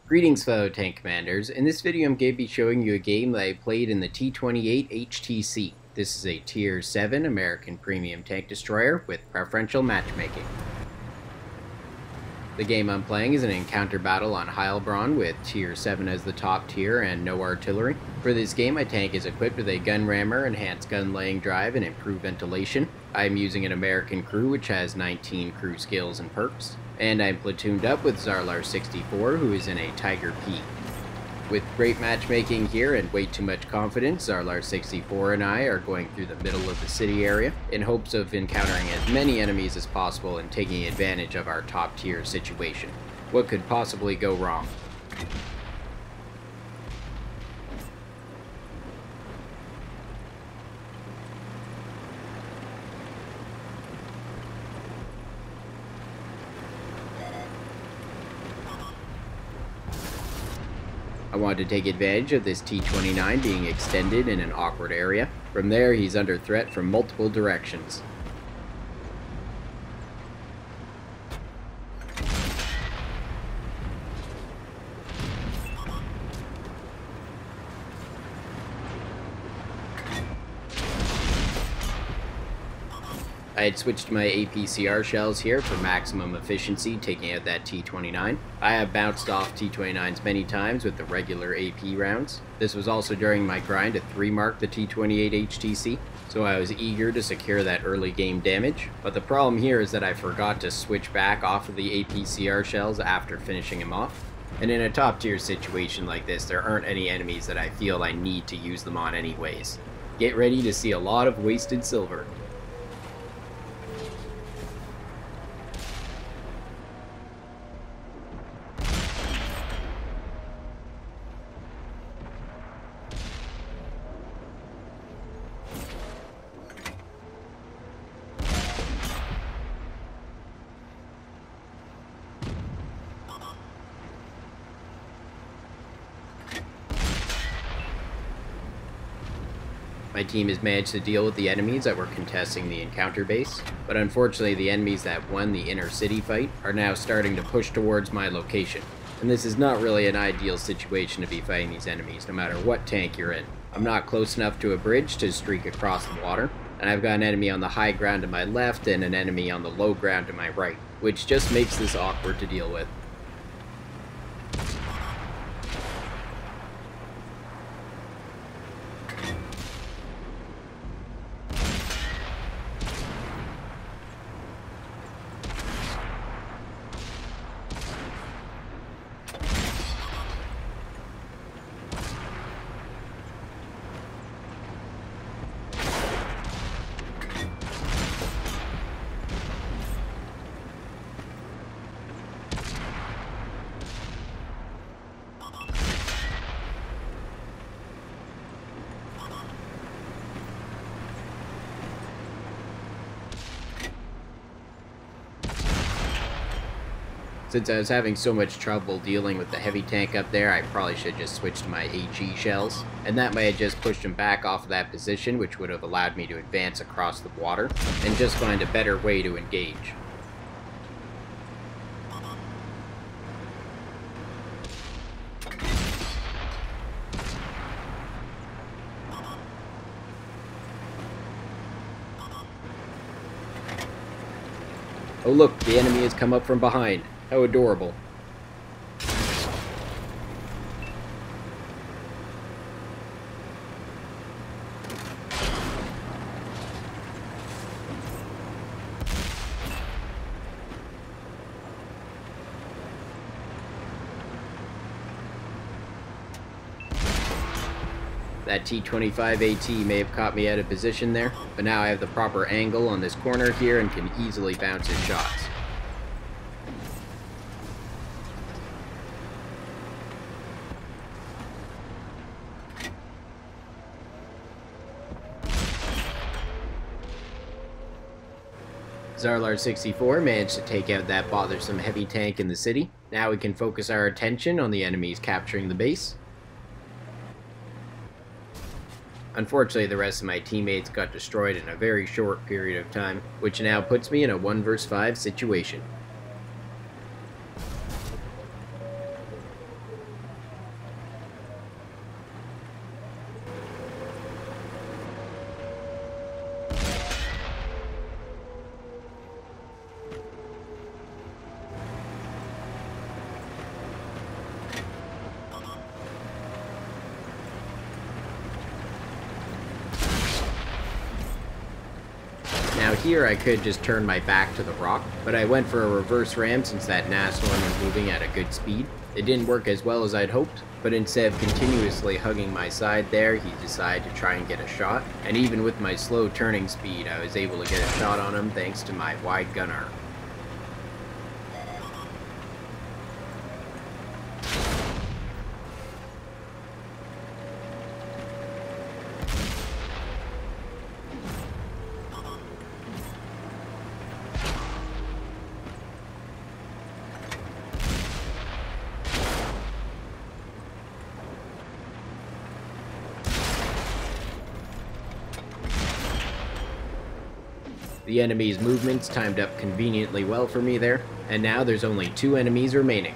Greetings fellow tank commanders. In this video I'm going to be showing you a game that I played in the T28 HTC. This is a Tier 7 American Premium Tank Destroyer with preferential matchmaking. The game I'm playing is an encounter battle on Heilbronn with Tier 7 as the top tier and no artillery. For this game my tank is equipped with a gun rammer, enhanced gun laying drive, and improved ventilation. I am using an American crew which has 19 crew skills and perks. And I'm platooned up with Zarlar64, who is in a Tiger P. With great matchmaking here and way too much confidence, Zarlar64 and I are going through the middle of the city area in hopes of encountering as many enemies as possible and taking advantage of our top tier situation. What could possibly go wrong? I wanted to take advantage of this T29 being extended in an awkward area. From there, he's under threat from multiple directions. I had switched to my APCR shells here for maximum efficiency, taking out that T29. I have bounced off T29s many times with the regular AP rounds. This was also during my grind to 3-mark the T28 HTC, so I was eager to secure that early game damage. But the problem here is that I forgot to switch back off of the APCR shells after finishing him off. And in a top tier situation like this, there aren't any enemies that I feel I need to use them on anyways. Get ready to see a lot of wasted silver. My team has managed to deal with the enemies that were contesting the encounter base, but unfortunately the enemies that won the inner city fight are now starting to push towards my location. And this is not really an ideal situation to be fighting these enemies, no matter what tank you're in. I'm not close enough to a bridge to streak across the water, and I've got an enemy on the high ground to my left and an enemy on the low ground to my right, which just makes this awkward to deal with. Since I was having so much trouble dealing with the heavy tank up there, I probably should just switch to my HE shells, and that might have just pushed him back off of that position, which would have allowed me to advance across the water and just find a better way to engage. Oh look, the enemy has come up from behind. How adorable. That T25 AT may have caught me out of position there, but now I have the proper angle on this corner here and can easily bounce his shots. Zarlar64 managed to take out that bothersome heavy tank in the city. Now we can focus our attention on the enemies capturing the base. Unfortunately, the rest of my teammates got destroyed in a very short period of time, which now puts me in a 1 vs 5 situation. easier, I could just turn my back to the rock, but I went for a reverse ram since that NAS one was moving at a good speed. It didn't work as well as I'd hoped, but instead of continuously hugging my side there, he decided to try and get a shot, and even with my slow turning speed, I was able to get a shot on him thanks to my wide gun arm. The enemy's movements timed up conveniently well for me there, and now there's only 2 enemies remaining.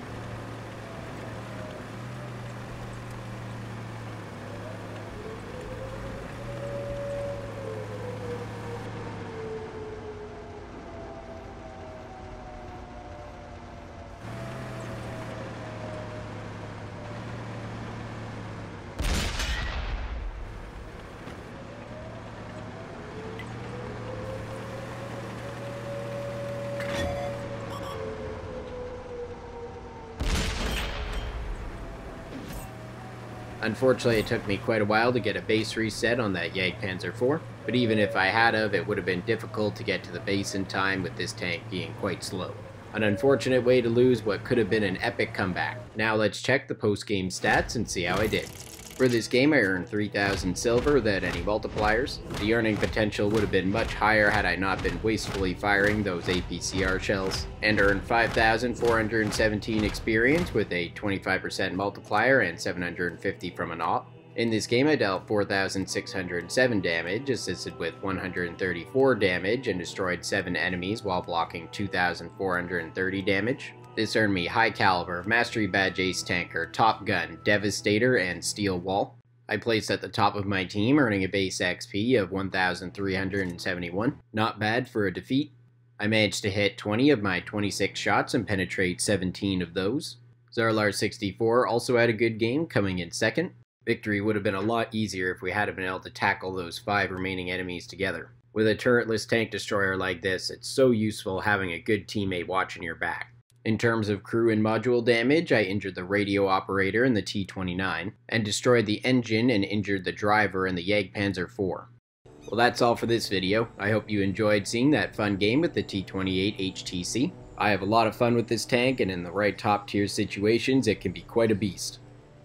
Unfortunately, it took me quite a while to get a base reset on that Jagdpanzer IV, but even if I had of, it would have been difficult to get to the base in time with this tank being quite slow. An unfortunate way to lose what could have been an epic comeback. Now let's check the post-game stats and see how I did. For this game I earned 3,000 silver without any multipliers. The earning potential would have been much higher had I not been wastefully firing those APCR shells, and earned 5,417 experience with a 25% multiplier and 750 from an AWP. In this game I dealt 4,607 damage, assisted with 134 damage, and destroyed 7 enemies while blocking 2,430 damage. This earned me High Caliber, Mastery Badge Ace Tanker, Top Gun, Devastator, and Steel Wall. I placed at the top of my team, earning a base XP of 1,371. Not bad for a defeat. I managed to hit 20 of my 26 shots and penetrate 17 of those. Zarlar64 also had a good game, coming in second. Victory would have been a lot easier if we had been able to tackle those 5 remaining enemies together. With a turretless tank destroyer like this, it's so useful having a good teammate watching your back. In terms of crew and module damage, I injured the radio operator in the T29, and destroyed the engine and injured the driver in the Jagdpanzer IV. Well, that's all for this video. I hope you enjoyed seeing that fun game with the T28 HTC. I have a lot of fun with this tank, and in the right top tier situations, it can be quite a beast.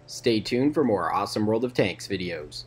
Stay tuned for more awesome World of Tanks videos.